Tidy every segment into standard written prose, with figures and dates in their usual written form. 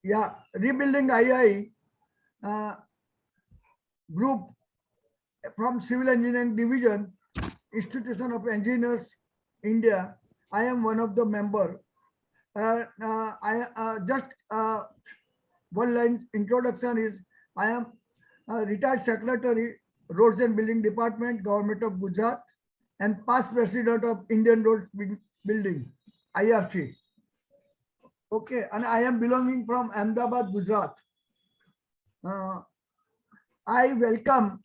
yeah, Rebuilding II group from Civil Engineering Division, Institution of Engineers, India. I am one of the member. I just one line introduction is I am retired secretary, Roads and Building Department, Government of Gujarat, and past president of Indian Road Building, IRC. Okay, and I am belonging from Ahmedabad, Gujarat. I welcome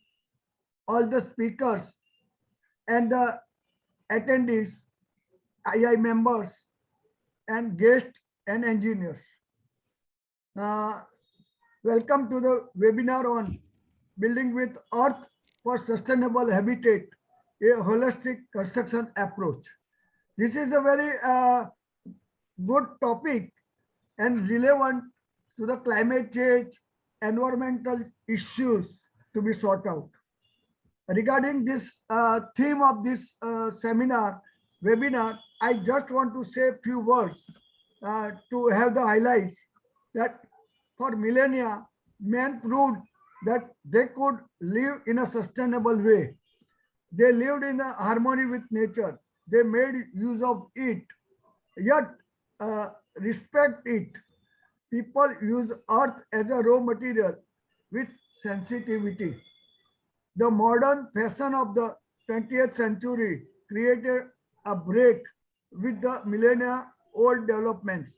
all the speakers and the attendees, II members and guests and engineers. Welcome to the webinar on Building with Earth for Sustainable Habitat, a holistic construction approach. This is a very good topic and relevant to the climate change, environmental issues to be sought out. Regarding this theme of this webinar, I just want to say a few words to have the highlights that for millennia, man proved that they could live in a sustainable way. They lived in a harmony with nature. They made use of it, yet respect it. People use earth as a raw material with sensitivity. The modern fashion of the 20th century created a break with the millennia old developments.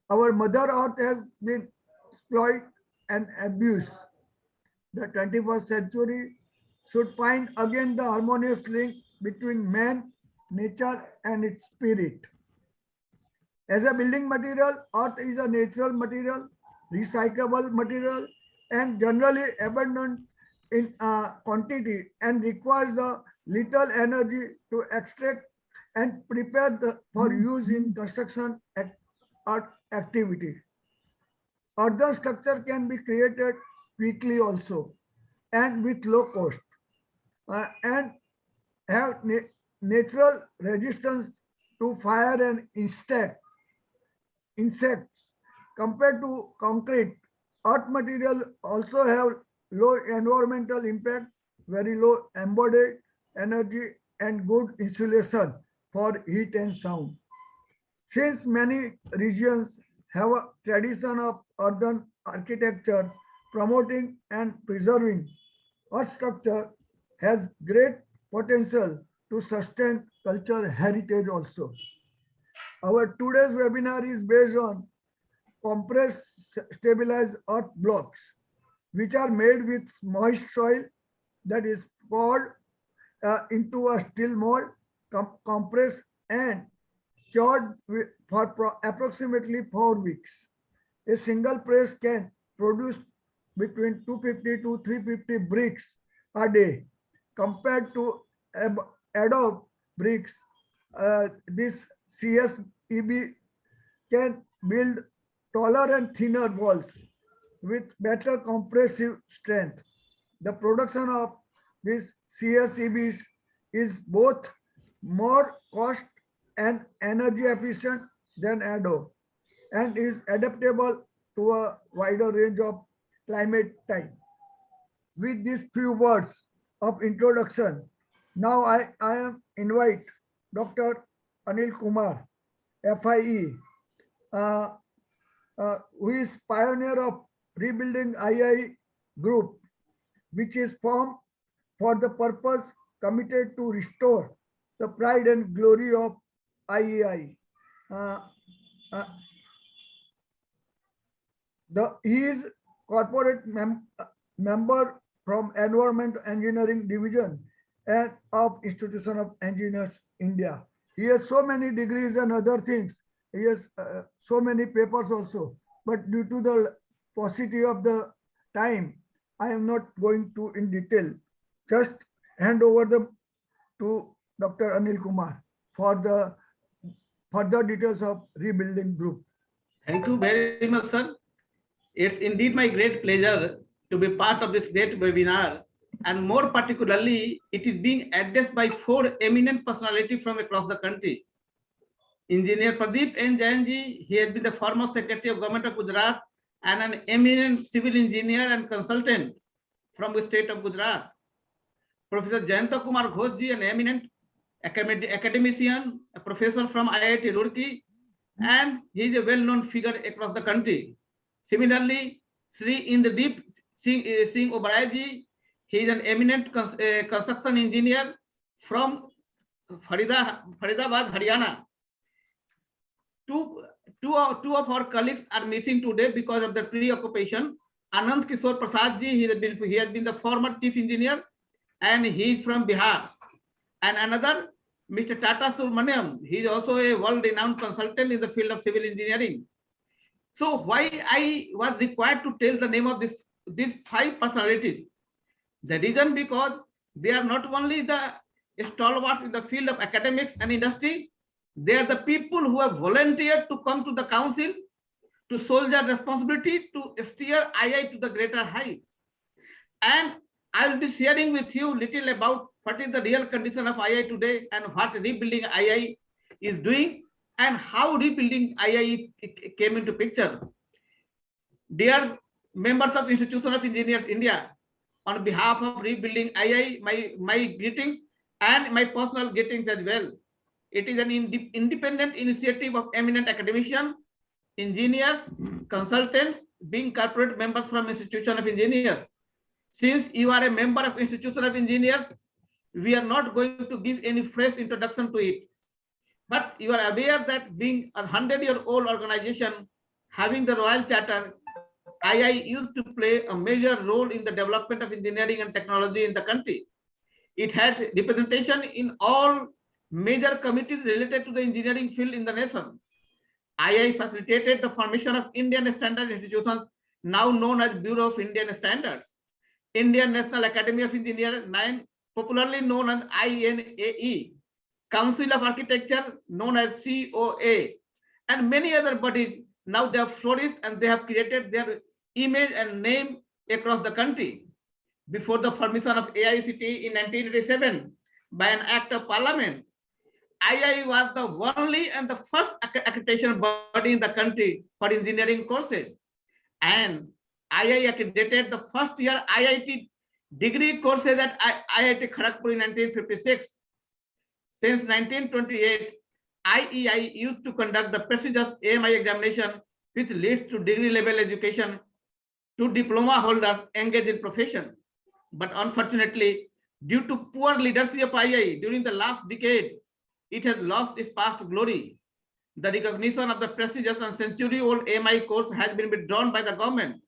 Our Mother Earth has been exploited and abused. The 21st century should find again the harmonious link between man, nature, and its spirit. As a building material, earth is a natural material, recyclable material, and generally abundant in quantity and requires the little energy to extract and prepare for use in construction activity. Other structure can be created quickly also and with low cost and have natural resistance to fire and insects. Compared to concrete, earth material also have low environmental impact, very low embodied energy, and good insulation for heat and sound. Since many regions have a tradition of urban architecture, promoting and preserving earth structure has great potential to sustain cultural heritage also. Our today's webinar is based on compressed stabilized earth blocks, which are made with moist soil that is poured into a steel mold, compressed and cured for approximately 4 weeks. A single press can produce between 250 to 350 bricks a day. Compared to adobe bricks, this CSEB can build taller and thinner walls with better compressive strength. The production of these CSEBs is both more cost and energy efficient than adobe and is adaptable to a wider range of climate time. With these few words of introduction, now I am invite Dr. Anil Kumar, FIE, who is pioneer of Rebuilding II group, which is formed for the purpose committed to restore the pride and glory of IEI. He is corporate member from Environment Engineering Division and of Institution of Engineers, India. He has so many degrees and other things. He has so many papers also. But due to the paucity of the time, I am not going to in detail. Just hand over to Dr. Anil Kumar for the further details of Rebuilding Group. Thank you very much, sir. It's indeed my great pleasure to be part of this great webinar, and more particularly, it is being addressed by 4 eminent personalities from across the country. Engineer Pradeep N. Jain ji, he has been the former Secretary of Government of Gujarat and an eminent civil engineer and consultant from the state of Gujarat. Professor Jayanta Kumar Ghosh ji, an eminent academician, a professor from IIT Roorkee, and he is a well-known figure across the country. Similarly, Sri Indradeep Singh Oberoi ji, he is an eminent construction engineer from Faridabad, Haryana. Two of our colleagues are missing today because of their preoccupation. Anand Kishore Prasad ji, he has been the former chief engineer and he is from Bihar. And another, Mr. Tata Subramaniam, he is also a world-renowned consultant in the field of civil engineering. So why I was required to tell the name of these five personalities? The reason because they are not only the stalwarts in the field of academics and industry, they are the people who have volunteered to come to the council to shoulder responsibility to steer II to the greater height. And I will be sharing with you little about what is the real condition of II today and what rebuilding II is doing and how rebuilding II came into picture. Dear members of Institution of Engineers India, on behalf of rebuilding II, my greetings and my personal greetings as well. It is an independent initiative of eminent academicians, engineers, consultants, being corporate members from Institution of Engineers. Since you are a member of Institution of Engineers, we are not going to give any fresh introduction to it. But you are aware that being a 100-year-old organization, having the Royal Charter, II used to play a major role in the development of engineering and technology in the country. It had representation in all major committees related to the engineering field in the nation. II facilitated the formation of Indian standard institutions, now known as Bureau of Indian Standards, Indian National Academy of Engineers, popularly known as INAE, Council of Architecture, known as COA, and many other bodies. Now they have flourished and they have created their image and name across the country. Before the formation of AICTE in 1987 by an act of parliament, II was the only and the first accreditation body in the country for engineering courses. And II accredited the first year IIT degree courses at IIT Kharagpur in 1956. Since 1928, IEI used to conduct the prestigious AMI examination, which leads to degree level education to diploma holders engaged in profession. But unfortunately, due to poor leadership of II during the last decade, it has lost its past glory. The recognition of the prestigious and century-old AMI course has been withdrawn by the government.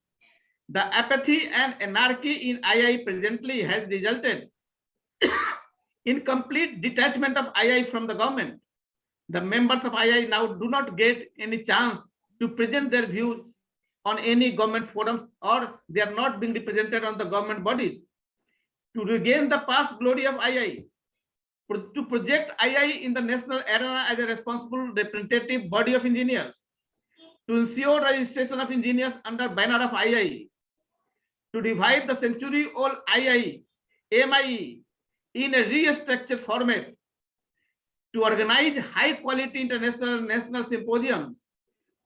The apathy and anarchy in II presently has resulted in complete detachment of II from the government. The members of II now do not get any chance to present their views on any government forums, or they are not being represented on the government bodies. To regain the past glory of II, to project II in the national arena as a responsible representative body of engineers, to ensure registration of engineers under banner of II, to revive the century-old II, AMI in a restructured format, to organize high-quality international and national symposiums,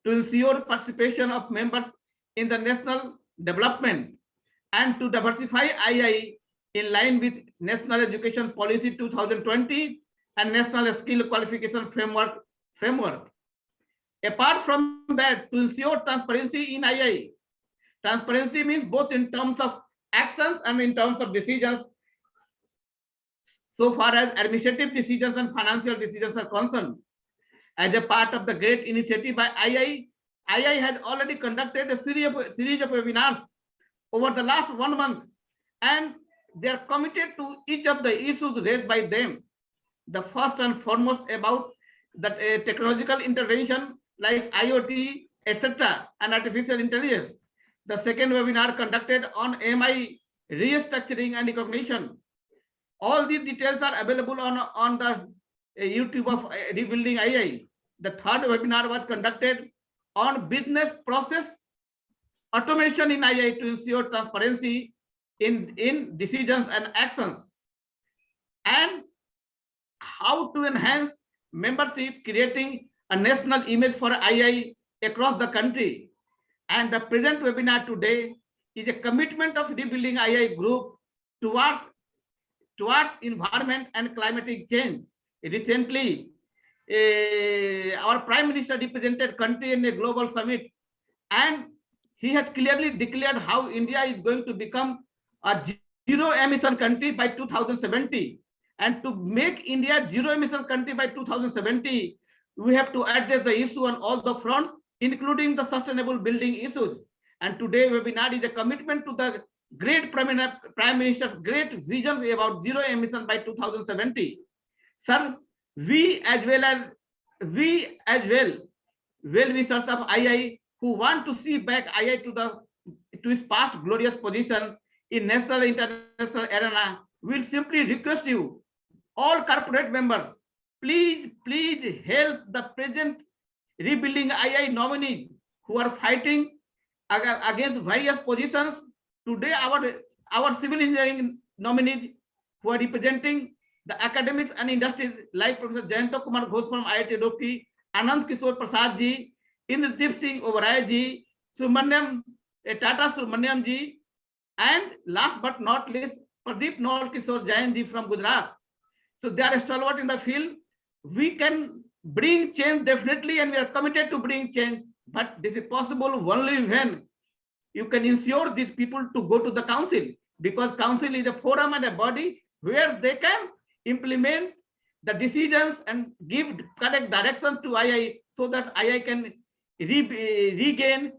to ensure participation of members in the national development, and to diversify II in line with National Education Policy 2020 and National Skill Qualification Framework. Apart from that, to ensure transparency in II. Transparency means both in terms of actions and in terms of decisions, so far as administrative decisions and financial decisions are concerned. As a part of the great initiative by II has already conducted a series of webinars over the last 1 month, and they are committed to each of the issues raised by them. The first and foremost about the technological intervention like IoT, etc., and artificial intelligence. The second webinar conducted on AMI restructuring and recognition. All these details are available on the YouTube of Rebuilding II. The third webinar was conducted on business process automation in II to ensure transparency in decisions and actions, and how to enhance membership, creating a national image for II across the country. And the present webinar today is a commitment of rebuilding II group towards environment and climatic change. Recently, our Prime Minister represented country in a global summit, and he has clearly declared how India is going to become a zero emission country by 2070. And to make India zero emission country by 2070, we have to address the issue on all the fronts, including the sustainable building issues. And today webinar is a commitment to the great Prime Minister's great vision about zero emission by 2070. Sir, we as well well-wishers of II who want to see back II to its past glorious position in national international arena will simply request you, all corporate members, please help the present rebuilding II nominees who are fighting against various positions. Today, our civil engineering nominees who are representing the academics and industries like Professor Jayanta Kumar Ghosh from IIT Roorkee, Anand Kishore Prasad ji, Indrajit Singh Oberoi ji, Tata Subramaniam ji, and last but not least, Pradeep Naul Kishore Jain ji from Gujarat. So they are stalwart in the field. We can bring change definitely, and we are committed to bring change. But this is possible only when you can ensure these people to go to the council, because council is a forum and a body where they can implement the decisions and give correct direction to II so that II can regain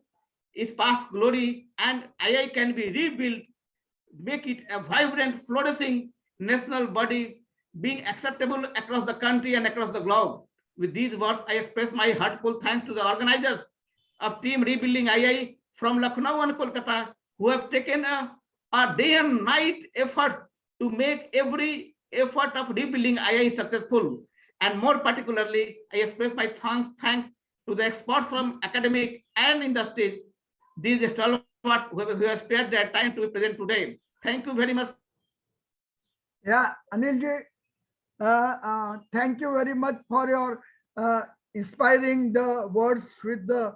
its past glory and II can be rebuilt, make it a vibrant, flourishing national body being acceptable across the country and across the globe. With these words, I express my heartfelt thanks to the organizers of Team Rebuilding II from Lucknow and Kolkata, who have taken a day and night effort to make every effort of rebuilding II successful. And more particularly, I express my thanks to the experts from academic and industry, these stalwarts who have spared their time to be present today. Thank you very much. Yeah, Anilji, thank you very much for your inspiring the words with the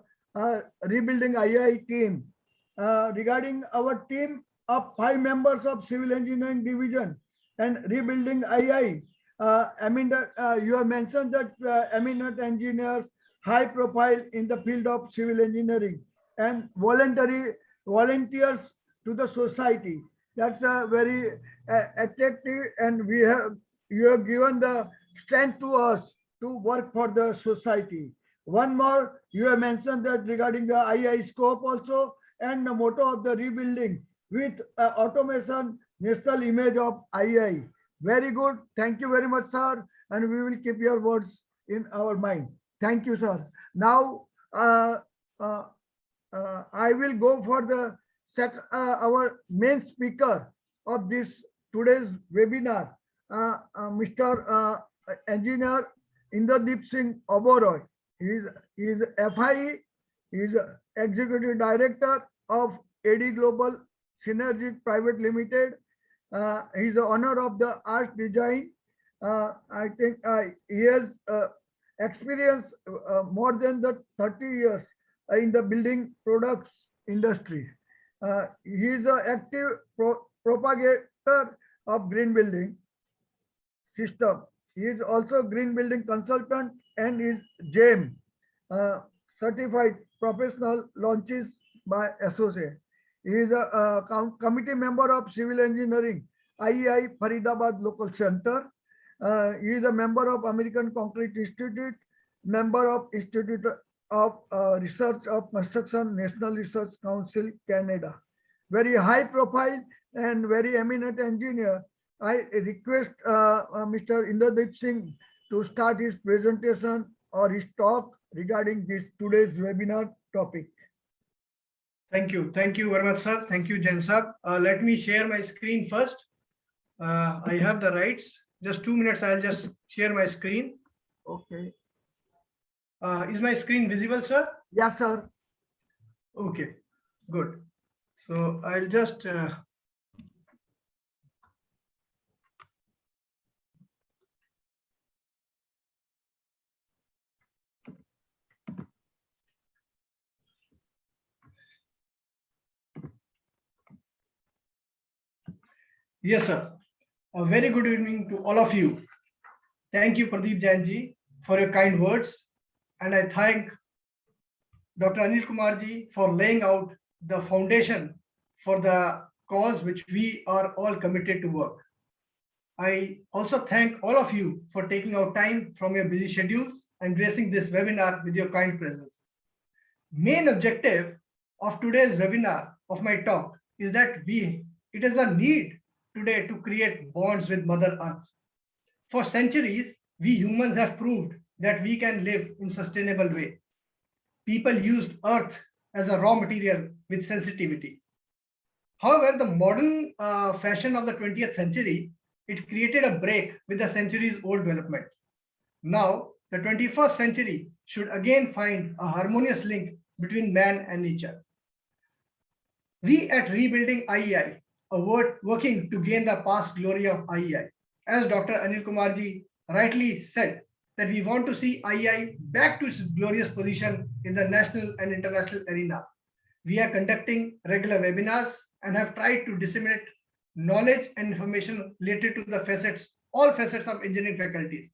rebuilding II team. Regarding our team of 5 members of Civil Engineering Division and rebuilding II, I mean that you have mentioned that eminent engineers, high profile in the field of civil engineering, and volunteers to the society. That's a very attractive, and you have given the strength to us to work for the society. One more, you have mentioned that regarding the II scope also, and the motto of the rebuilding with automation, national image of II. Very good. Thank you very much, sir. And we will keep your words in our mind. Thank you, sir. Now, I will go for the our main speaker of this today's webinar, Mr. Engineer Indrajit Singh Oberoi. He is FIE, he is Executive Director of AD Global Synergy Private Limited. He is the owner of the Art Design. I think he has experience more than the 30 years in the building products industry. He is an active propagator of green building system. He is also green building consultant and is GEM, certified professional launches by associate. He is a committee member of Civil Engineering IEI Faridabad Local Center. He is a member of American Concrete Institute, member of Institute of Research of Construction, National Research Council, Canada. Very high profile and very eminent engineer. I request Mr. Indrajit Singh to start his presentation or his talk regarding this today's webinar topic. Thank you. Thank you very much, sir. Thank you, Jain sir. Let me share my screen first. I have the rights. Just 2 minutes. I'll just share my screen. Okay. Is my screen visible, sir? Yes, sir. Okay, good. So I'll just Yes, sir. A very good evening to all of you. Thank you, Pradeep Jainji, for your kind words. And I thank Dr. Anil Kumarji for laying out the foundation for the cause which we are all committed to work. I also thank all of you for taking out time from your busy schedules and gracing this webinar with your kind presence. Main objective of today's webinar of my talk is that it is a need today to create bonds with Mother Earth. For centuries, we humans have proved that we can live in sustainable way. People used earth as a raw material with sensitivity. However, the modern fashion of the 20th century, it created a break with the centuries old development. Now, the 21st century should again find a harmonious link between man and nature. We at Rebuilding IEI are working to gain the past glory of IEI. As Dr. Anil Kumarji rightly said, that we want to see IEI back to its glorious position in the national and international arena. We are conducting regular webinars and have tried to disseminate knowledge and information related to the all facets of engineering faculties.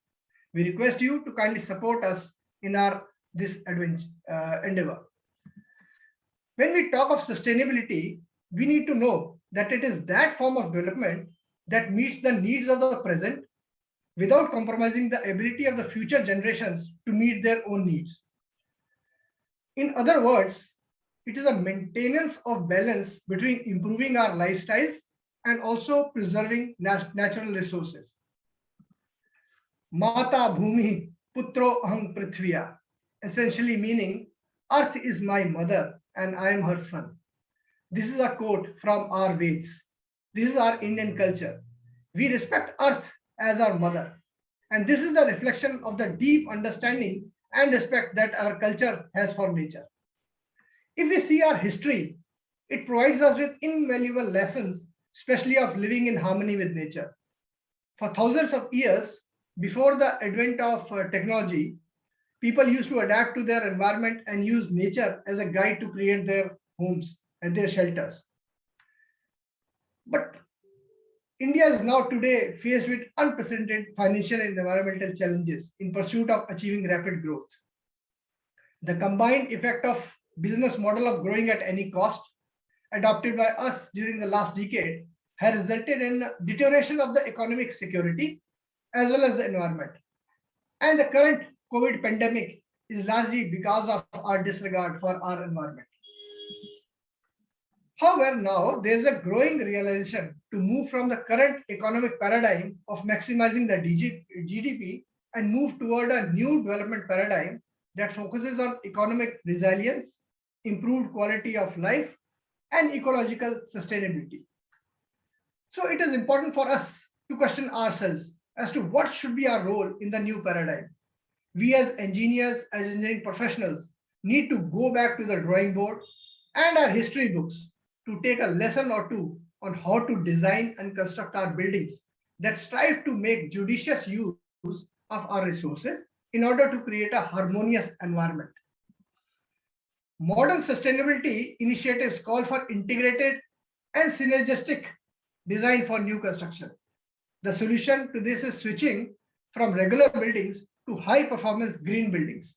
We request you to kindly support us in this endeavor. When we talk of sustainability, we need to know that it is that form of development that meets the needs of the present without compromising the ability of the future generations to meet their own needs. In other words, it is a maintenance of balance between improving our lifestyles and also preserving natural resources. Mata Bhumi Putro Aham Prithviya, essentially meaning Earth is my mother and I am her son. This is a quote from our Veds. This is our Indian culture. We respect Earth as our mother. And this is the reflection of the deep understanding and respect that our culture has for nature. If we see our history, it provides us with invaluable lessons, especially of living in harmony with nature. For thousands of years, before the advent of technology, people used to adapt to their environment and use nature as a guide to create their homes and their shelters. But India is now today faced with unprecedented financial and environmental challenges in pursuit of achieving rapid growth. The combined effect of business model of growing at any cost adopted by us during the last decade has resulted in deterioration of the economic security as well as the environment. And the current COVID pandemic is largely because of our disregard for our environment. However, now there's a growing realization to move from the current economic paradigm of maximizing the GDP and move toward a new development paradigm that focuses on economic resilience, improved quality of life, and ecological sustainability. So it is important for us to question ourselves as to what should be our role in the new paradigm. We as engineers, as engineering professionals, need to go back to the drawing board and our history books to take a lesson or two on how to design and construct our buildings that strive to make judicious use of our resources in order to create a harmonious environment. Modern sustainability initiatives call for integrated and synergistic design for new construction. The solution to this is switching from regular buildings to high performance green buildings.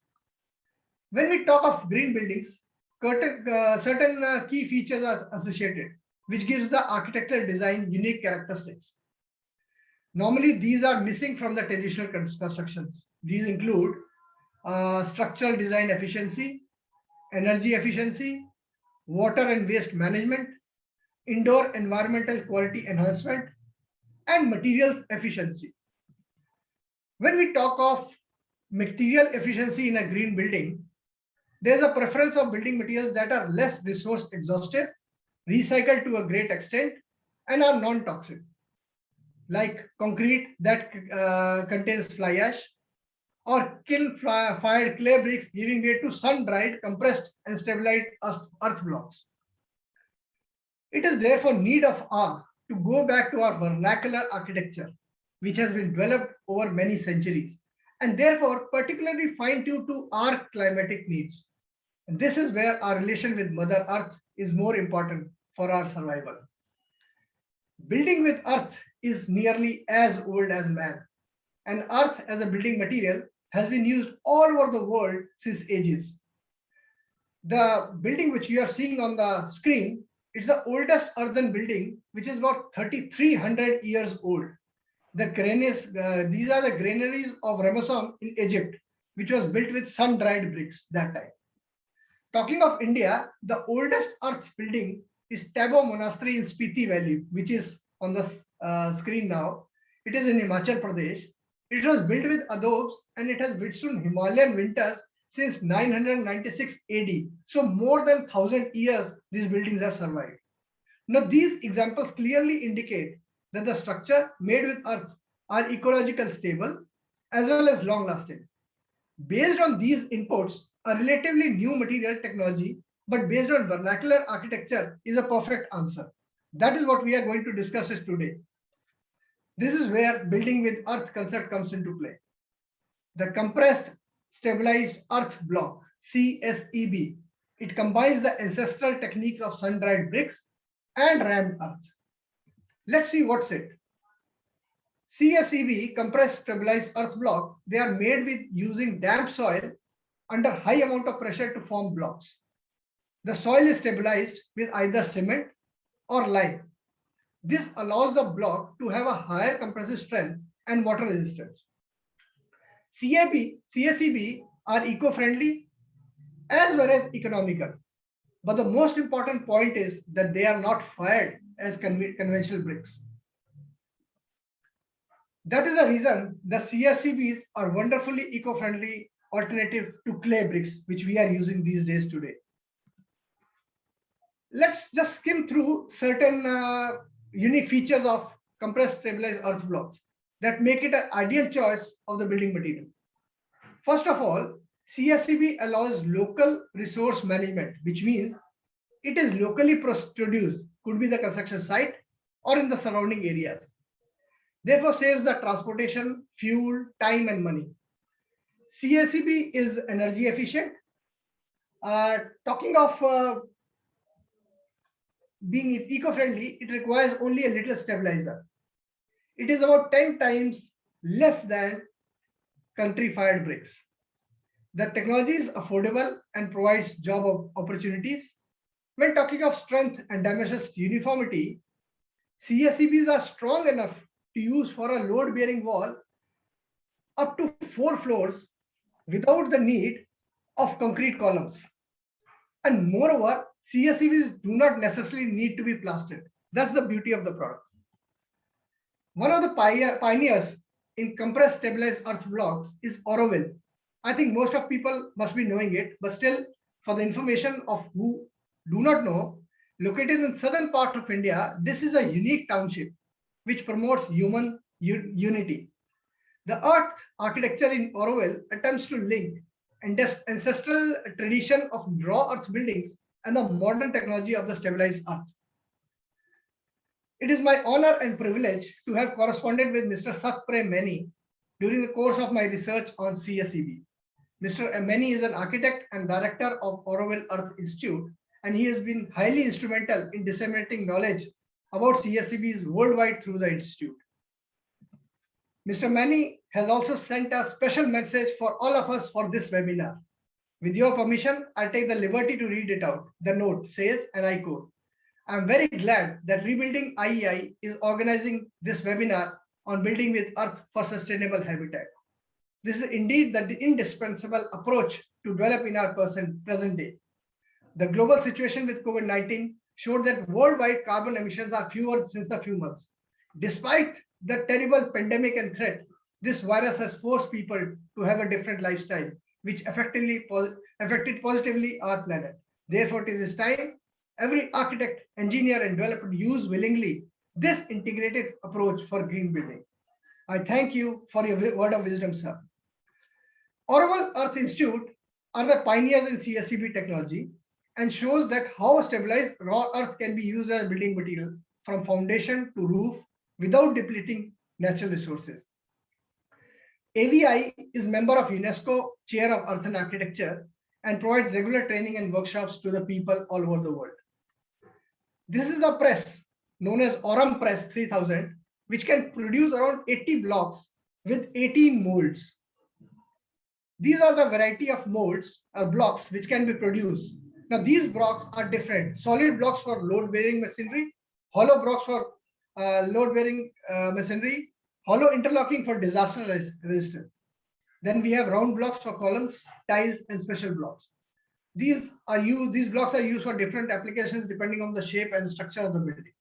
When we talk of green buildings, certain key features are associated, which gives the architectural design unique characteristics. Normally, these are missing from the traditional constructions. These include structural design efficiency, energy efficiency, water and waste management, indoor environmental quality enhancement, and materials efficiency. When we talk of material efficiency in a green building, there's a preference of building materials that are less resource exhaustive, recycled to a great extent, and are non-toxic, like concrete that contains fly ash, or kiln-fired clay bricks giving way to sun-dried, compressed, and stabilized earth blocks. It is therefore need of hour to go back to our vernacular architecture, which has been developed over many centuries, and therefore particularly fine-tuned to our climatic needs. And this is where our relation with Mother Earth is more important for our survival. Building with earth is nearly as old as man, and earth as a building material has been used all over the world since ages. The building which you are seeing on the screen, it's the oldest earthen building, which is about 3,300 years old. These are the granaries of Ramesses in Egypt, which was built with sun-dried bricks that time. Talking of India, the oldest earth building is Tabo Monastery in Spiti Valley, which is on the screen now. It is in Himachal Pradesh. It was built with adobes and it has withstood Himalayan winters since 996 AD. So more than 1,000 years, these buildings have survived. Now, these examples clearly indicate that the structure made with earth are ecological stable as well as long lasting. Based on these inputs, a relatively new material technology, but based on vernacular architecture is a perfect answer. That is what we are going to discuss today. This is where building with earth concept comes into play. The compressed stabilized earth block, CSEB, it combines the ancestral techniques of sun-dried bricks and rammed earth. Let's see what's it. CSEB, compressed stabilized earth block, they are made with using damp soil under high amount of pressure to form blocks. The soil is stabilized with either cement or lime. This allows the block to have a higher compressive strength and water resistance. CSEB are eco-friendly as well as economical. But the most important point is that they are not fired as conventional bricks. That is the reason the CSEBs are wonderfully eco-friendly alternative to clay bricks, which we are using these days today. Let's just skim through certain unique features of compressed stabilized earth blocks that make it an ideal choice of the building material. First of all, CSEB allows local resource management, which means it is locally produced, could be the construction site or in the surrounding areas. Therefore, saves the transportation, fuel, time, and money. CSEB is energy efficient. Talking of being eco-friendly, it requires only a little stabilizer. It is about 10 times less than country-fired bricks. The technology is affordable and provides job opportunities. When talking of strength and dimensions uniformity, CSEBs are strong enough to use for a load-bearing wall up to 4 floors without the need of concrete columns. And moreover, CSEBs do not necessarily need to be plastered. That's the beauty of the product. One of the pioneers in compressed stabilized earth blocks is Auroville. I think most of people must be knowing it, but still, for the information of who do not know, located in southern part of India, this is a unique township which promotes human unity. The earth architecture in Auroville attempts to link ancestral tradition of raw earth buildings and the modern technology of the stabilized earth. It is my honor and privilege to have corresponded with Mr. Satprem Maini during the course of my research on CSEB. Mr. Maini is an architect and director of Auroville Earth Institute, and he has been highly instrumental in disseminating knowledge about CSEBs worldwide through the institute. Mr. Maini has also sent a special message for all of us for this webinar. With your permission, I'll take the liberty to read it out. The note says, and I quote, I'm very glad that Rebuilding IEI is organizing this webinar on building with earth for sustainable habitat. This is indeed the indispensable approach to develop in our present day. The global situation with COVID-19 showed that worldwide carbon emissions are fewer since a few months. Despite the terrible pandemic and threat, this virus has forced people to have a different lifestyle, which affected positively our planet. Therefore, it is time every architect, engineer, and developer use willingly this integrated approach for green building. I thank you for your word of wisdom, sir. Auroville Earth Institute are the pioneers in CSEB technology and shows that how stabilized raw earth can be used as building material from foundation to roof without depleting natural resources. AVI is member of UNESCO Chair of Earth and Architecture and provides regular training and workshops to the people all over the world. This is the press known as Aurum Press 3000, which can produce around 80 blocks with 18 molds. These are the variety of molds or blocks which can be produced. Now these blocks are different. Solid blocks for load bearing machinery, hollow blocks for load bearing machinery, hollow interlocking for disaster resistance. Then we have round blocks for columns, ties, and special blocks. These blocks are used for different applications depending on the shape and structure of the building.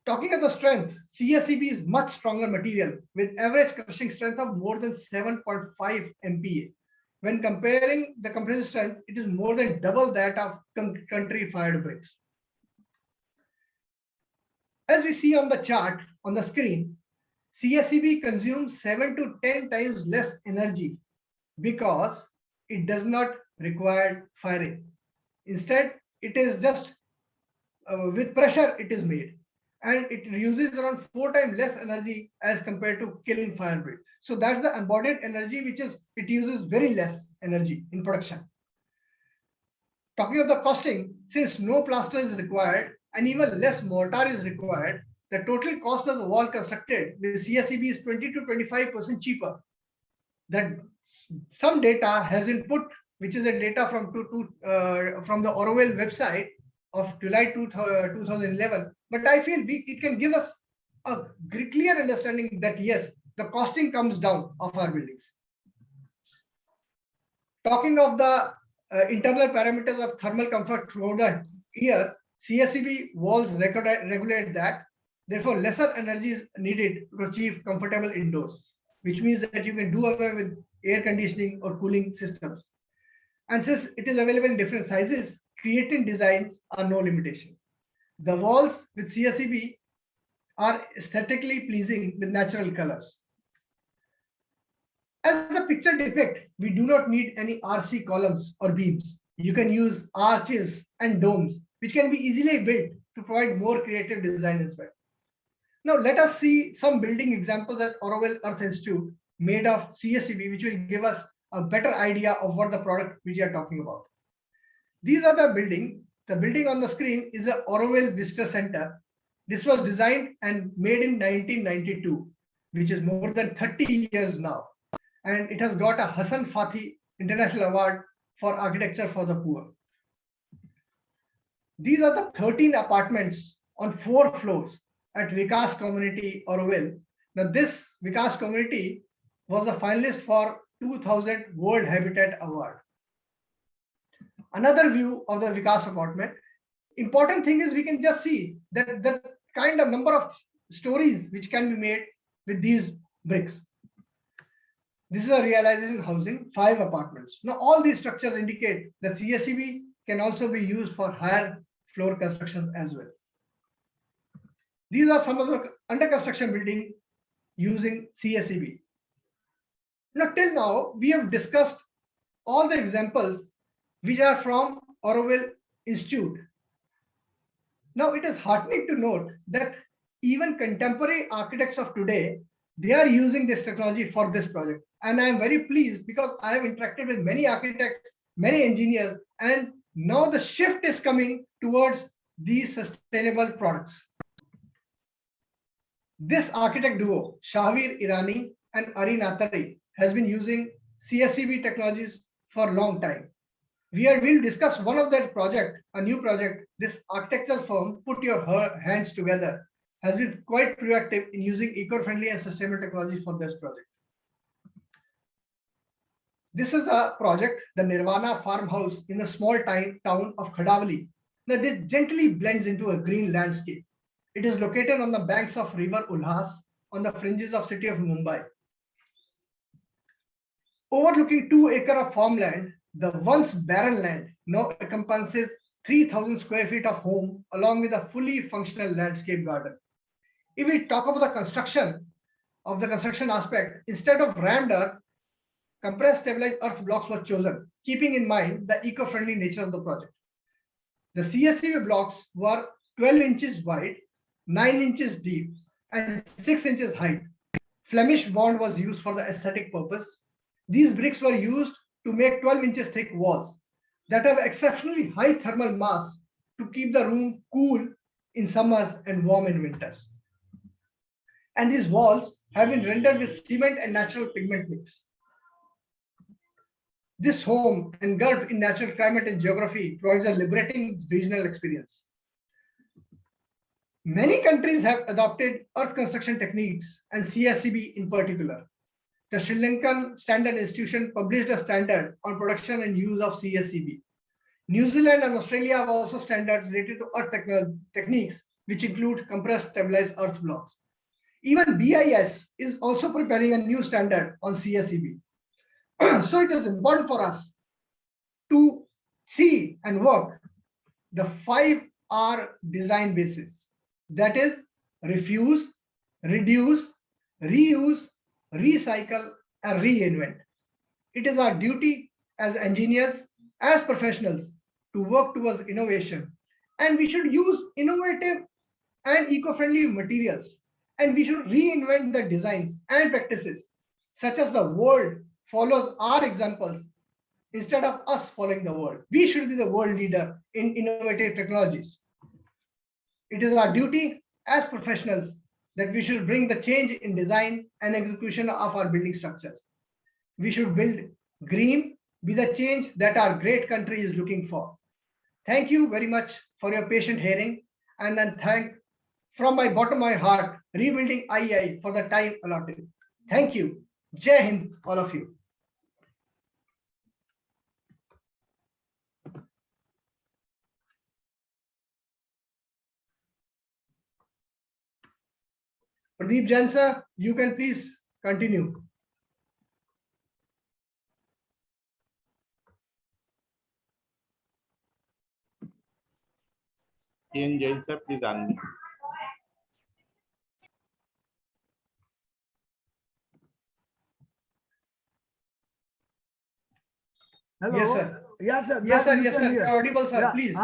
Talking of the strength, CSEB is much stronger material with average crushing strength of more than 7.5 MPa. When comparing the compressive strength, it is more than double that of country fired bricks. As we see on the chart on the screen, CSEB consumes 7 to 10 times less energy because it does not require firing. Instead, it is just with pressure it is made, and it uses around 4 times less energy as compared to kiln fire brick. So that's the embodied energy, which is it uses very less energy in production. Talking of the costing, since no plaster is required and even less mortar is required, the total cost of the wall constructed with CSEB is 20 to 25% cheaper. That some data has been put, which is a data from the Orwell website of July 2011. But I feel it can give us a clear understanding that yes, the costing comes down of our buildings. Talking of the internal parameters of thermal comfort throughout the year, CSEB walls regulate that. Therefore, lesser energy is needed to achieve comfortable indoors, which means that you can do away with air conditioning or cooling systems. And since it is available in different sizes, creating designs are no limitation. The walls with CSEB are aesthetically pleasing with natural colors. As the picture depicts, we do not need any RC columns or beams. You can use arches and domes, which can be easily built to provide more creative design as well. Now let us see some building examples at Orwell Earth Institute made of CSEB, which will give us a better idea of what the product we are talking about. These are the building. The building on the screen is the Orwell Visitor Center. This was designed and made in 1992, which is more than 30 years now. And it has got a Hassan Fathi International Award for Architecture for the Poor. These are the 13 apartments on 4 floors at Vikas Community Orwell. Now this Vikas Community was a finalist for 2000 World Habitat Award. Another view of the Vikas apartment. Important thing is we can just see that the kind of number of stories which can be made with these bricks. This is a realization housing, 5 apartments. Now all these structures indicate that CSEB can also be used for higher floor construction as well. These are some of the under construction building using CSEB. Now till now we have discussed all the examples which are from Orwell Institute. Now it is heartening to note that even contemporary architects of today, they are using this technology for this project. And I am very pleased because I have interacted with many architects, many engineers, and now the shift is coming towards these sustainable products. This architect duo, Shahveer Irani and Ari Natari, has been using CSEB technologies for a long time. We'll discuss one of their project, a new project. This architectural firm, Put Your Hands Together, has been quite proactive in using eco-friendly and sustainable technologies for this project. This is a project, the Nirvana farmhouse in a small town of Khadavali. Now this gently blends into a green landscape. It is located on the banks of river Ulhas on the fringes of city of Mumbai. Overlooking 2 acres of farmland, the once barren land now encompasses 3,000 square feet of home along with a fully functional landscape garden. If we talk about the construction aspect, instead of rammed earth, compressed stabilized earth blocks were chosen, keeping in mind the eco-friendly nature of the project. The CSEB blocks were 12 inches wide, 9 inches deep, and 6 inches height. Flemish bond was used for the aesthetic purpose. These bricks were used to make 12 inches thick walls that have exceptionally high thermal mass to keep the room cool in summers and warm in winters. And these walls have been rendered with cement and natural pigment mix. This home, engulfed in natural climate and geography, provides a liberating regional experience. Many countries have adopted earth construction techniques, and CSCB in particular. The Sri Lankan Standard Institution published a standard on production and use of CSCB. New Zealand and Australia have also standards related to earth techniques, which include compressed stabilized earth blocks. Even BIS is also preparing a new standard on CSCB. So it is important for us to see and work the 5R design basis. That is refuse, reduce, reuse, recycle, and reinvent. It is our duty as engineers, as professionals, to work towards innovation. And we should use innovative and eco-friendly materials. And we should reinvent the designs and practices, such as the world follows our examples instead of us following the world. We should be the world leader in innovative technologies. It is our duty as professionals that we should bring the change in design and execution of our building structures. We should build green, be the change that our great country is looking for. Thank you very much for your patient hearing, and then thank from my bottom of my heart, Rebuilding IEI for the time allotted. Thank you. Jai Hind, all of you. Pradeep Jain sir, you can please continue. Ian Jain sir, please unmute. Hello. Yes, sir. Yes, sir. Yes, sir. You Yes, can sir. hear. You're audible, sir. Yeah, Please.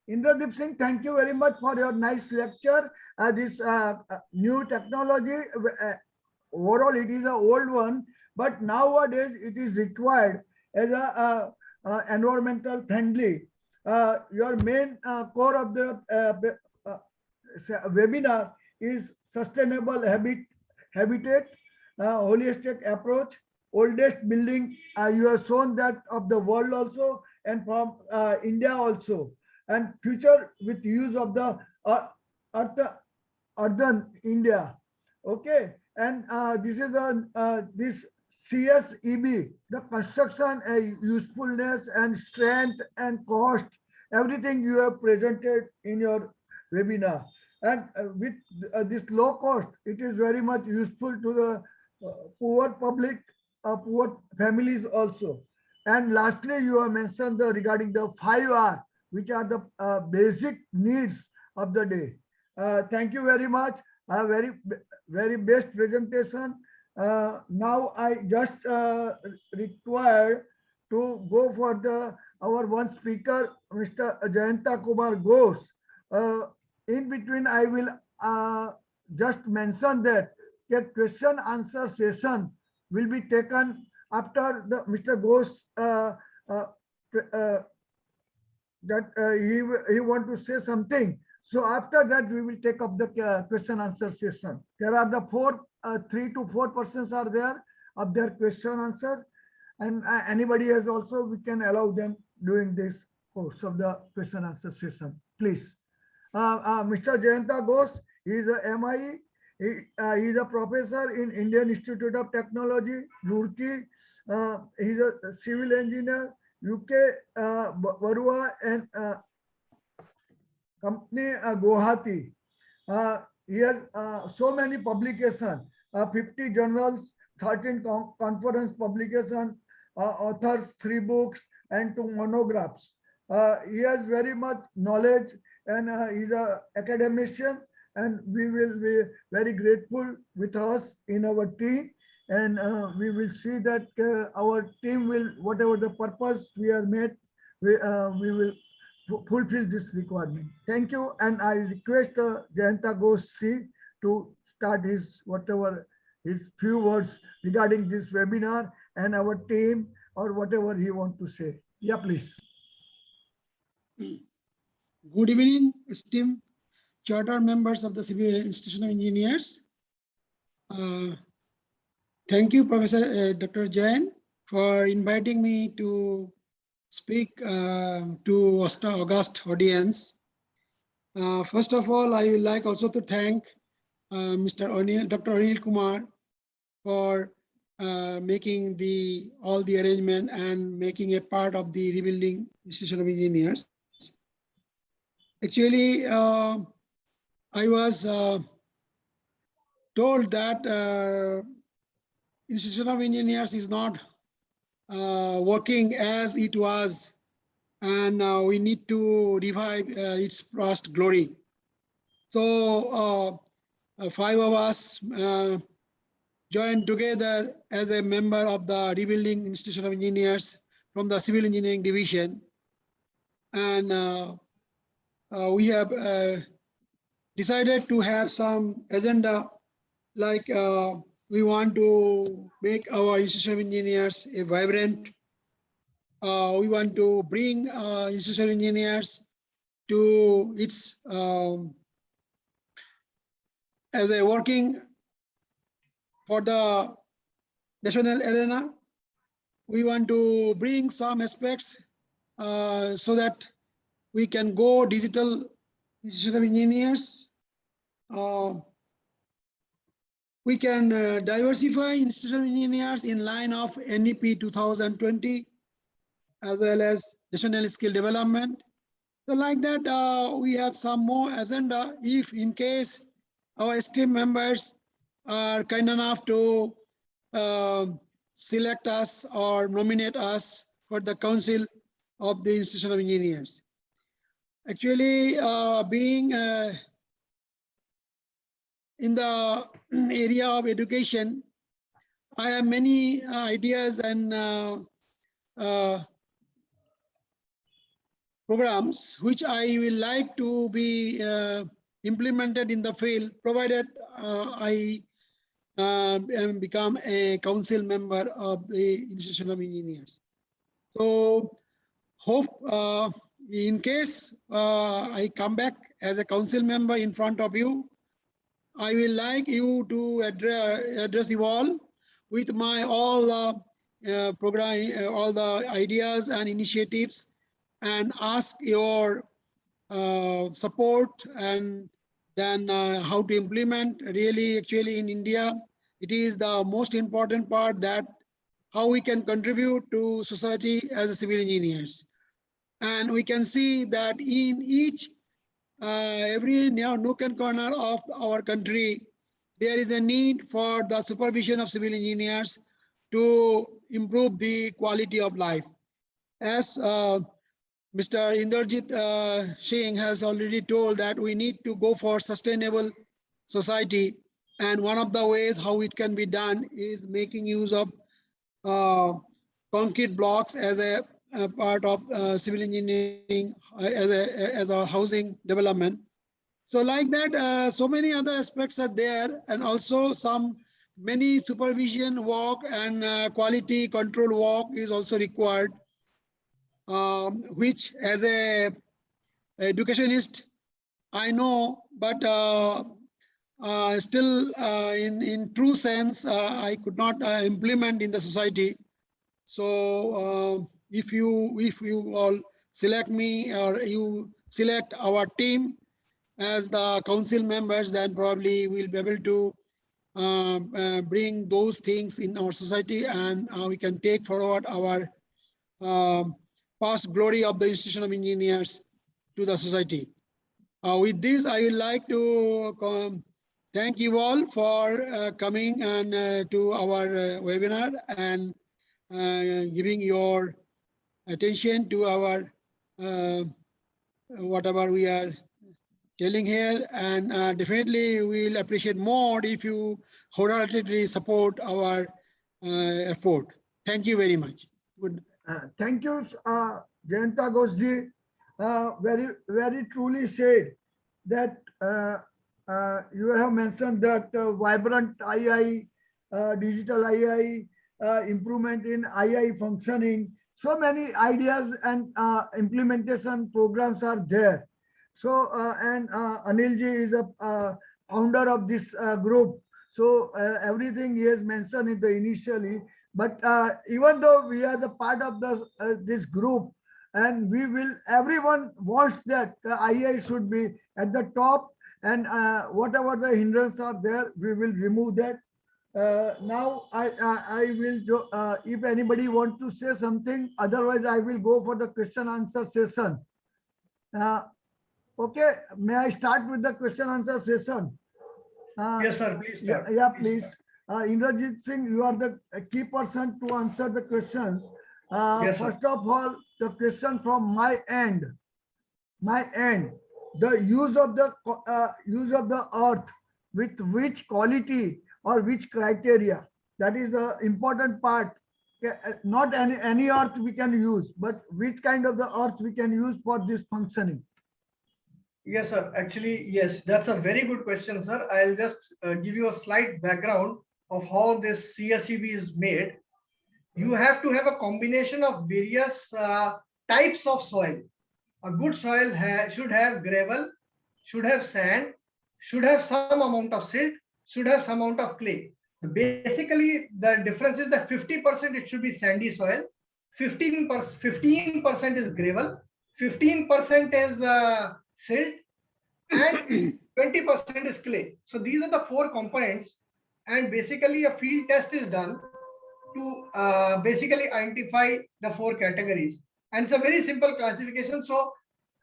Indradeep Singh, thank you very much for your nice lecture. This new technology, overall it is an old one, but nowadays it is required as a environmental friendly. Your main core of the webinar is sustainable habitat, holistic approach, oldest building. You have shown that of the world also, and from India also, and future with use of the earthen India. Okay, and this is this CSEB, the construction, usefulness and strength and cost, everything you have presented in your webinar. And with this low cost, it is very much useful to the poor public, poor families also. And lastly, you have mentioned regarding the 5R, which are the basic needs of the day. Thank you very much. Very best presentation. Now I just require to go for our one speaker, Mr. Jayanta Kumar Ghosh. In between, I will just mention that a question answer session will be taken after the Mr. Ghosh that he want to say something. So after that, we will take up the question answer session. There are the 3 to 4 persons are there of their question answer, and anybody has also, we can allow them during this course of the question answer session. Please. Mr. Jayanta Ghosh, he is a MIE. He is a professor in Indian Institute of Technology, Roorkee. He is a civil engineer, UK, Barua and company Guwahati. He has so many publications, 50 journals, 13 conference publications, authors, 3 books and 2 monographs. He has very much knowledge, and he's an academician, and we will be very grateful with us in our team. And we will see that our team will, whatever the purpose we are made, we will fulfill this requirement. Thank you. And I request Jayanta Ghosh to start his few words regarding this webinar and our team, or whatever he want to say. Yeah, please. Good evening, esteemed charter members of the Civil Institution of Engineers. Thank you, Professor Dr. Jain, for inviting me to speak to august audience. First of all, I would like also to thank Dr. Anil Kumar for making all the arrangement and making a part of the Rebuilding Institution of Engineers. Actually, I was told that Institution of Engineers is not working as it was, and we need to revive its past glory. So 5 of us joined together as a member of the Rebuilding Institution of Engineers from the Civil Engineering Division, and we have decided to have some agenda, like we want to make our Institution of Engineers a vibrant. We want to bring Institution of Engineers to its as a working for the national arena. We want to bring some aspects so that we can go digital Institution of Engineers. We can diversify Institution of Engineers in line of NEP 2020, as well as national skill development. So like that, we have some more agenda if in case our esteemed members are kind enough to select us or nominate us for the Council of the Institution of Engineers. Actually, being in the area of education, I have many ideas and programs which I will like to be implemented in the field, provided I become a council member of the Institution of Engineers. So hope in case I come back as a council member in front of you, I will like you to address you all with my all program, all the ideas and initiatives, and ask your support, and then how to implement. Really, actually in India, it is the most important part, that how we can contribute to society as a civil engineers. And we can see that in each every nook and corner of our country, there is a need for the supervision of civil engineers to improve the quality of life. As Mr. Inderjit Singh has already told, that we need to go for sustainable society. And one of the ways how it can be done is making use of concrete blocks as a part of civil engineering, as a housing development. So like that, so many other aspects are there, and also many supervision work and quality control work is also required, which as a educationist I know, but still in true sense I could not implement in the society. So if you all select me, or you select our team as the council members, then probably we'll be able to bring those things in our society, and we can take forward our past glory of the Institution of Engineers to the society. With this, I would like to thank you all for coming and to our webinar, and giving your attention to our whatever we are telling here, and definitely we'll appreciate more if you wholeheartedly support our effort. Thank you very much. Good. Thank you, Jayanta Ghoshji. Very truly said that you have mentioned that vibrant II, digital II, improvement in II functioning. So many ideas and implementation programs are there. So, and Anilji is a founder of this group. So everything he has mentioned in the initially, but even though we are the part of the this group, and we will, everyone wants that the II should be at the top, and whatever the hindrance are there, we will remove that. Now I will if anybody want to say something, otherwise I will go for the question answer session. Uh, okay, may I start with the question answer session? Yes, sir. Please start. Yeah, Please please. Indrajit Singh, you are the key person to answer the questions. Yes, sir. First of all, the question from my end. The use of the earth with which quality or which criteria? That is the important part. Not any earth we can use, but which kind of the earth we can use for this functioning. Yes, sir. Actually, yes, that's a very good question, sir. I'll just give you a slight background of how this CSEB is made. You have to have a combination of various types of soil. A good soil should have gravel, should have sand, should have some amount of silt, should have some amount of clay. Basically, the difference is that 50% it should be sandy soil, 15% is gravel, 15% is silt, and 20% is clay. So these are the four components, and basically a field test is done to basically identify the four categories. And it's a very simple classification. So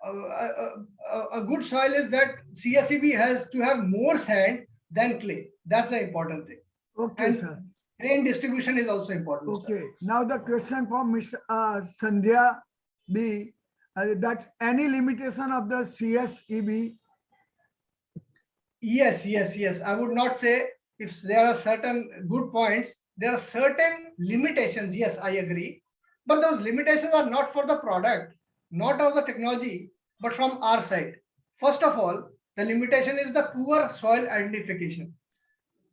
a good soil is that CSEB has to have more sand than clay. That's the important thing. Okay, And sir. grain distribution is also important. Okay, Sir. now the question from Ms. Sandhya B. That any limitation of the CSEB? Yes. I would not say if there are certain good points, there are certain limitations. Yes, I agree. But those limitations are not for the product, not of the technology, but from our side. First of all, the limitation is the poor soil identification.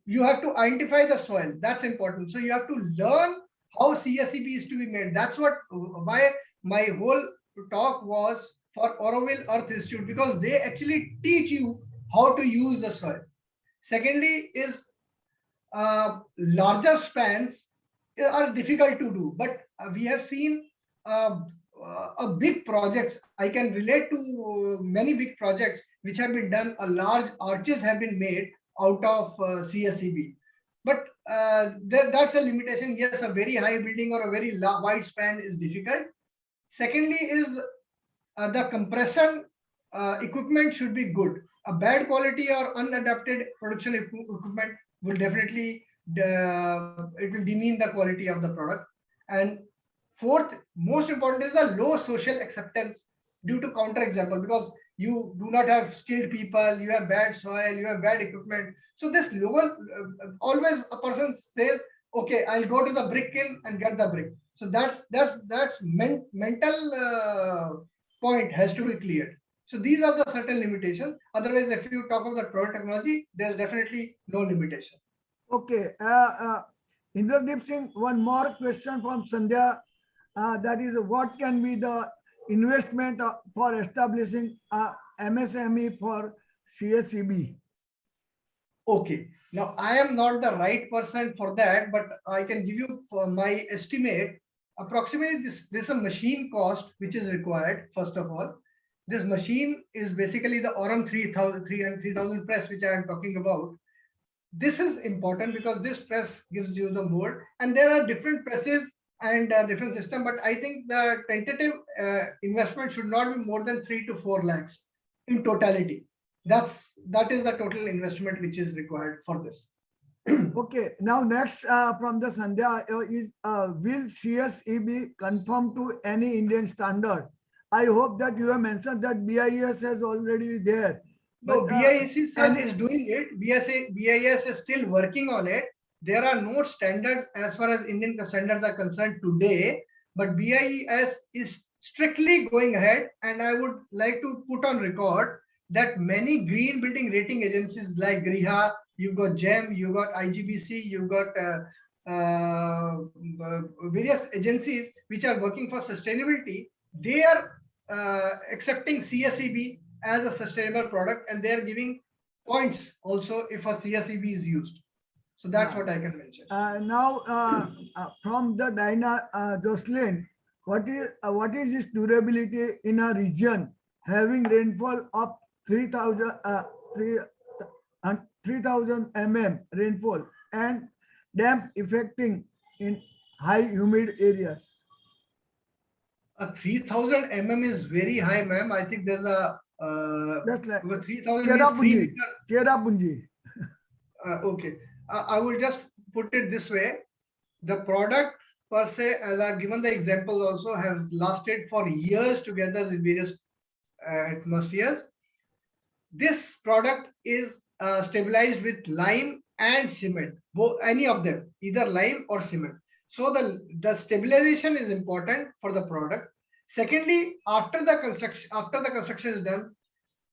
You have to identify the soil. That's important. So you have to learn how CSEB is to be made. That's what why my whole talk was for Auroville Earth Institute, because they actually teach you how to use the soil. Secondly is larger spans are difficult to do, but we have seen a big projects. I can relate to many big projects which have been done. A large arches have been made out of CSEB, but that's a limitation. Yes, a very high building or a very wide span is difficult. Secondly is the compression equipment should be good. A bad quality or unadapted production equipment will definitely it will demean the quality of the product. And fourth, most important is the low social acceptance due to counterexample, because you do not have skilled people, you have bad soil, you have bad equipment. So this lower, always a person says, okay, I'll go to the brick kiln and get the brick. So that's mental point has to be cleared. So these are the certain limitations. Otherwise, if you talk about the product technology, there's definitely no limitation. Okay, Indradeep Singh, one more question from Sandhya. That is, what can be the investment for establishing MSME for CSEB? Okay, now I am not the right person for that, but I can give you my estimate. Approximately this a machine cost which is required. First of all, this machine is basically the Aurum 3000 press, which I am talking about. This is important because this press gives you the mold, and there are different presses and different system. But I think the tentative investment should not be more than 3 to 4 lakhs in totality. That is the total investment which is required for this. Okay, now next from the Sandhya is will CSEB conform to any Indian standard? I hope that you have mentioned that BIS has already there. No, But, BIS is doing it. BIS is still working on it. There are no standards as far as Indian standards are concerned today, but BIS is strictly going ahead. And I would like to put on record that many green building rating agencies like Griha, you've got GEM, you've got IGBC, you've got various agencies which are working for sustainability. They are accepting CSEB as a sustainable product, and they are giving points also if a CSEB is used. So that's Yeah. what I can mention. Now, from the Dinah Jocelyn, what is its durability in a region having rainfall of 3,000 mm rainfall and damp affecting in high humid areas? 3000 mm is very high, ma'am. I think there's a Just like 3000 means 3 Cherrapunji, meter. Cherrapunji. Okay, I will just put it this way. The product per se, as I've given the examples also, has lasted for years together in various atmospheres. This product is stabilized with lime and cement, both, any of them, either lime or cement. So the stabilization is important for the product. Secondly, after the construction is done,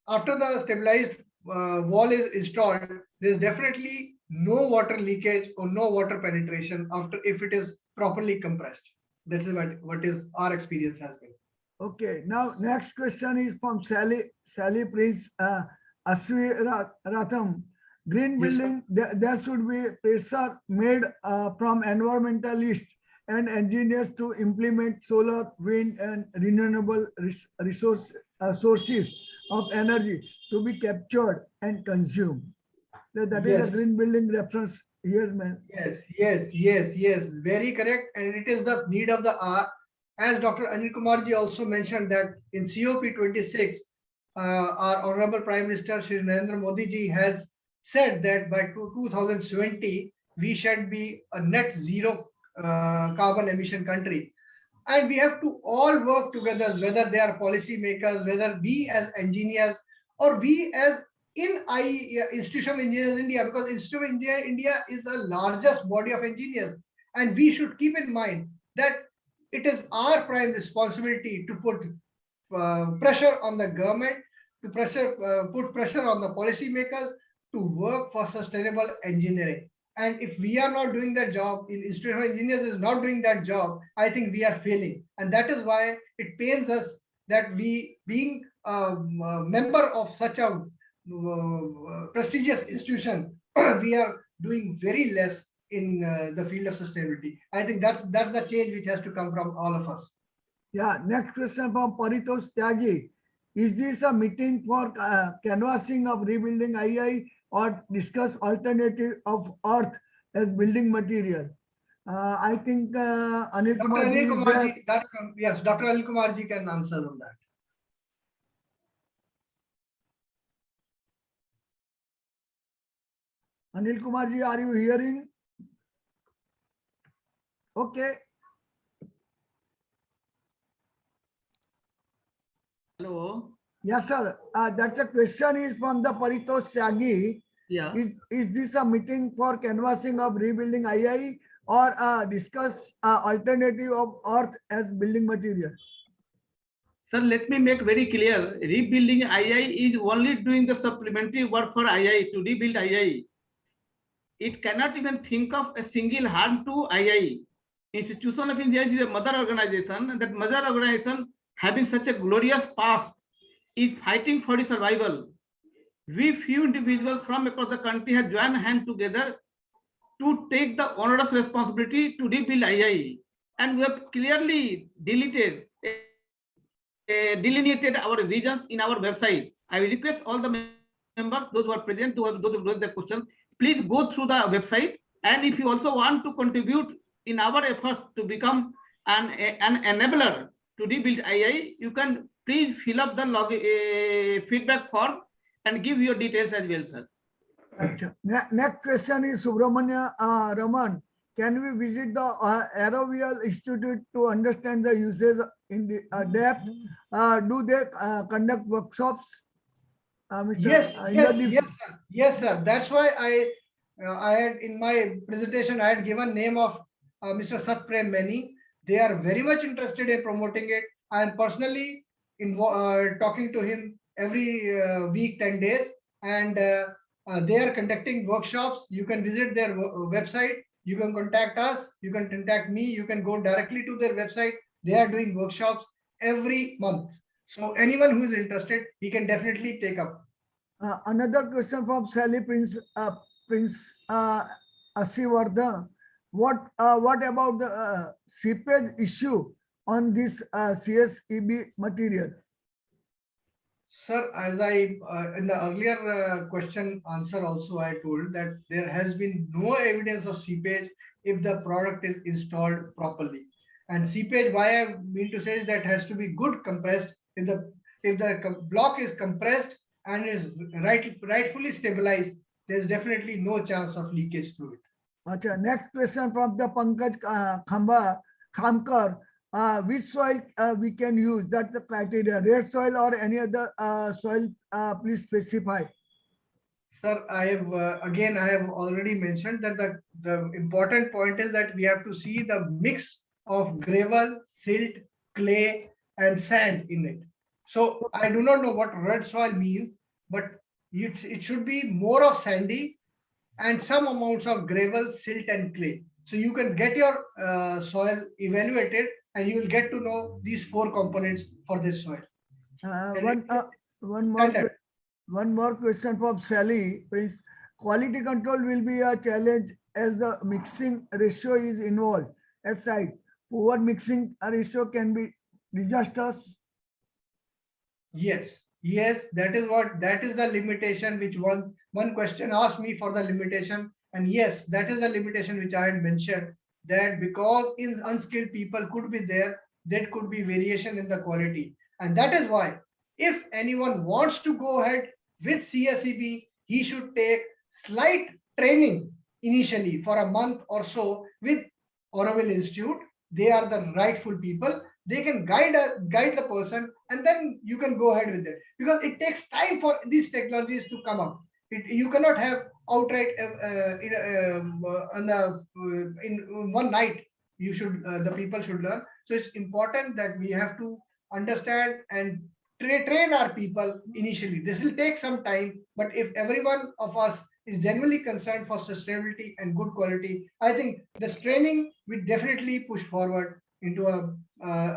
after the stabilized wall is installed, there is definitely no water leakage or no water penetration after, if it is properly compressed. That is what is our experience has been. Okay, now next question is from Sally Prince Aswiratham. Green Yes, sir. building, there should be pressure made from environmentalists and engineers to implement solar, wind, and renewable sources of energy to be captured and consumed. So that is Yes. a green building reference. Yes, man. Yes, very correct. And it is the need of the hour. As Dr. Anil Kumarji also mentioned that in COP26, our Honorable Prime Minister Shri Narendra Modi ji has said that by 2070, we should be a net zero carbon emission country. And we have to all work together, whether they are policy makers, whether we as engineers, or we as Institute of Engineers India, because Institute of Engineers India is the largest body of engineers, and we should keep in mind that it is our prime responsibility to put pressure on the government, to put pressure on the policymakers to work for sustainable engineering. And if we are not doing that job, in Institute of Engineers is not doing that job, I think we are failing. And that is why it pains us that we, being a member of such a prestigious institution, we are doing very less in the field of sustainability. I think that's the change which has to come from all of us. Yeah, next question from Paritosh Tyagi. Is this a meeting for canvassing of rebuilding II or discuss alternative of earth as building material? I think Anil Dr. Kumar ji Anil is Kumarji, there. yes, Dr. Anil Kumarji can answer on that. Anil Kumar ji, are you hearing? Okay. Hello. Yes, sir. That's a question is from the Paritosh Tyagi. Yeah. Is this a meeting for canvassing of rebuilding II or discuss alternative of earth as building material? Sir, let me make very clear. Rebuilding II is only doing the supplementary work for II to rebuild II. It cannot even think of a single harm to II. Institution of India is a mother organization, and that mother organization, having such a glorious past, is fighting for its survival. We few individuals from across the country have joined hands together to take the onerous responsibility to rebuild II, and we have clearly deleted delineated our visions in our website. I will request all the members, those who are present, those who raised the question, please go through the website. And if you also want to contribute in our efforts to become an enabler to rebuild II, you can please fill up the feedback form and give your details as well, sir. Achha. Next question is Subramanya Raman. Can we visit the Aerovial Institute to understand the usage in the depth? Do they conduct workshops? Yes, sir. That's why I had in my presentation, I had given name of Mr. Sat Prem Mani. They are very much interested in promoting it. I am personally talking to him every week, 10 days, and they are conducting workshops. You can visit their website. You can contact us. You can contact me. You can go directly to their website. They are doing workshops every month. So anyone who is interested, he can definitely take up. Another question from Sally Prince Asivardhan. What about the seepage issue on this CSEB material? Sir, as I in the earlier question answer also I told that there has been no evidence of seepage if the product is installed properly. And seepage, why I mean to say is that has to be good compressed. If the block is compressed and is rightfully stabilized, there's definitely no chance of leakage through it. Acha, next question from the Pankaj Khamkar. Which soil we can use? That's the criteria. Red soil or any other soil? Please specify. Sir, I have again I have already mentioned that the important point is that we have to see the mix of gravel, silt, clay, and sand in it. So I do not know what red soil means, but it should be more of sandy and some amounts of gravel, silt, and clay. So you can get your soil evaluated and you will get to know these four components for this soil. One more Standard. one more question from Sally. Prince. Quality control will be a challenge as the mixing ratio is involved at site. Poor mixing ratio can be disastrous. Yes, that is the limitation which one question asked me for the limitation. And yes, that is the limitation which I had mentioned, that because in unskilled people could be there could be variation in the quality. And that is why if anyone wants to go ahead with CSEB, he should take slight training initially for a month or so with Oroville Institute. They are the rightful people. They can guide the person, and then you can go ahead with it, because it takes time for these technologies to come up. You cannot have outright in one night. You should the people should learn. So it's important that we have to understand and train our people initially. This will take some time, but if every one of us is genuinely concerned for sustainability and good quality, I think this training will definitely push forward into a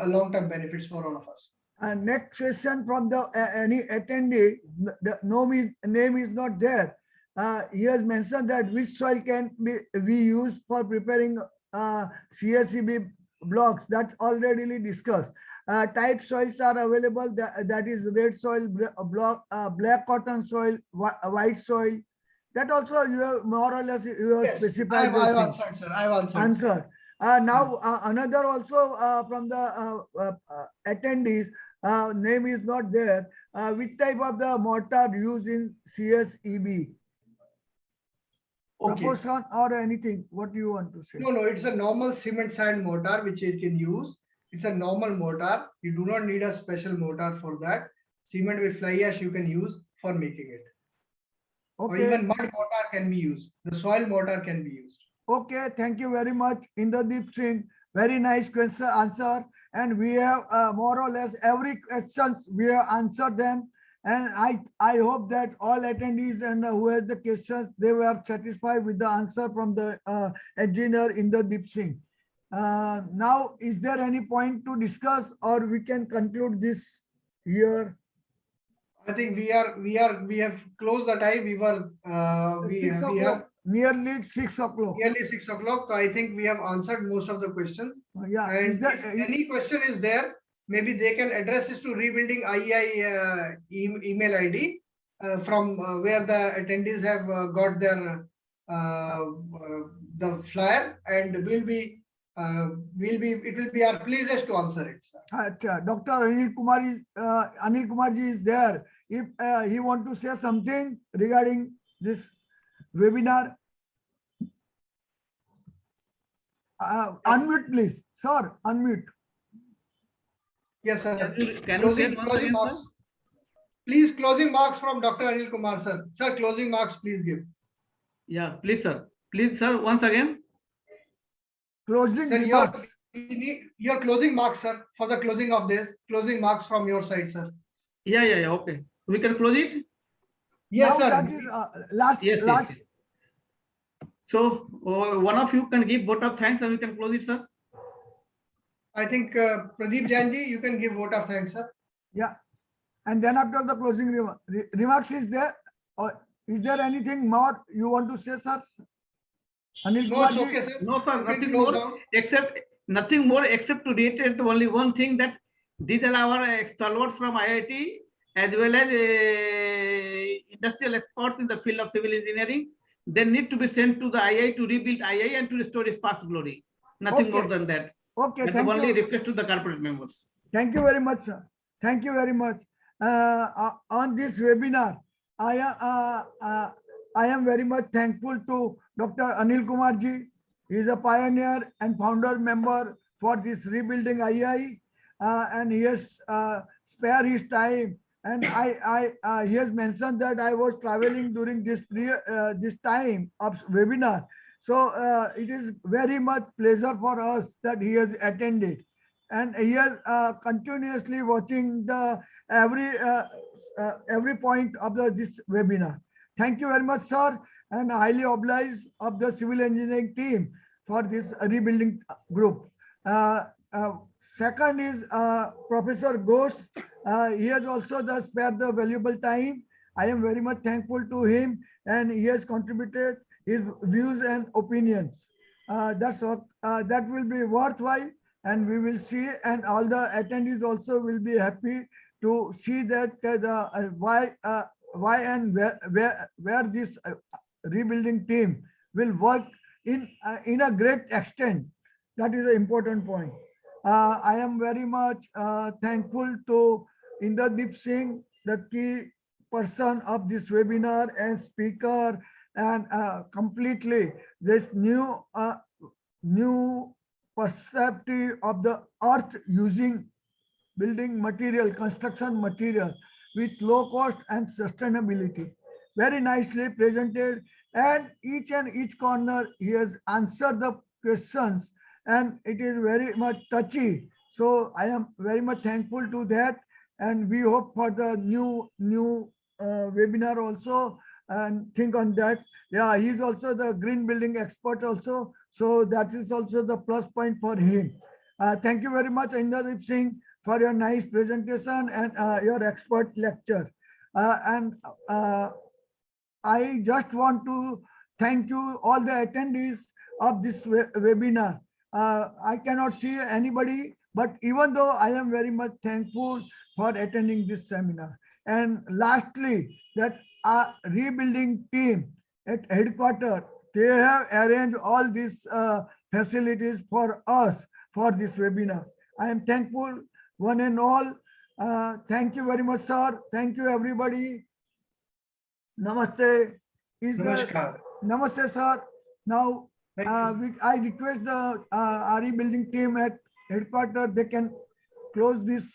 long-term benefits for all of us. And next question from the any attendee, the name is not there. He has mentioned that which soil can we use for preparing CSEB blocks. That's already discussed. Type soils are available. That is red soil, black cotton soil, white soil. That also you have more or less you have Yes, specified. I've answered, sir. I've answered. Answer. Now another also from the attendees, name is not there. Which type of the mortar used in CSEB? Okay. Proportion or anything? What do you want to say? No, it's a normal cement sand mortar which you can use. It's a normal mortar. You do not need a special mortar for that. Cement with fly ash you can use for making it. Or Okay. even mud mortar can be used. The soil mortar can be used. Okay, thank you very much, Inderdeep Singh. Very nice question answer, and we have more or less every questions we have answered them. And I hope that all attendees and who had the questions, they were satisfied with the answer from the engineer Inderdeep Singh. Now, is there any point to discuss, or we can conclude this here? I think we have closed the time. We were we have Nearly 6 o'clock. nearly 6 o'clock. So I think we have answered most of the questions. Yeah. And if any question is there, maybe they can address this to Rebuilding IEI email ID from where the attendees have got their the flyer, and it will be our pleasure to answer it. Dr. Anil Kumar ji is there. If he want to say something regarding this webinar, unmute please, sir. Unmute. Yes, sir. Can you say once again, marks. sir? Please, closing marks from Dr. Anil Kumar, sir. Sir, closing marks, please give. Yeah, please, sir. Please, sir, once again. Closing Sir, remarks. your closing marks, sir, for the closing of this. Closing marks from your side, sir. Yeah. Okay. We can close it. Yes, Now sir. that is last. Yes. So one of you can give vote of thanks and we can close it, sir. I think Pradeep Jain ji, you can give vote of thanks, sir. Yeah. And then after the closing remarks is there, or is there anything more you want to say, sir? Anil No, it's Kumar okay, ji? sir. No, sir, You can nothing close more down. except reiterate only one thing, that these are our stalwarts from IIT as well as industrial experts in the field of civil engineering. They need to be sent to the II to rebuild II and to restore its past glory. Nothing more Okay. than that. Okay, That's the thank only you. request to the corporate members. Thank you very much, sir. Thank you very much. On this webinar, I am very much thankful to Dr. Anil Kumar ji. He is a pioneer and founder member for this rebuilding II, and he has spared his time. And he has mentioned that I was traveling during this time of webinar. So it is very much pleasure for us that he has attended, and he is continuously watching the every point of this webinar. Thank you very much, sir, and highly obliged of the civil engineering team for this rebuilding group. Uh, uh, Second is Professor Ghosh. He has also spared the valuable time. I am very much thankful to him, and he has contributed his views and opinions. That will be worthwhile, and we will see, and all the attendees also will be happy to see that why and where this rebuilding team will work in a great extent. That is an important point. I am very much thankful to Inderdeep Singh, the key person of this webinar and speaker, and completely this new perspective of the earth using building material, construction material with low cost and sustainability. Very nicely presented, and each corner he has answered the questions, and it is very much touchy. So I am very much thankful to that, and we hope for the new webinar also, and think on that. Yeah, he is also the green building expert also, so that is also the plus point for him. Thank you very much, Inderdeep Singh, for your nice presentation and your expert lecture. And I just want to thank you all the attendees of this webinar. I cannot see anybody, but even though I am very much thankful for attending this seminar. And lastly, that our rebuilding team at headquarters, they have arranged all these facilities for us for this webinar. I am thankful one and all. Thank you very much, sir. Thank you, everybody. Namaste. Namaskar. Namaste, sir. Now, Thank you. I request the RE building team at headquarters, they can close this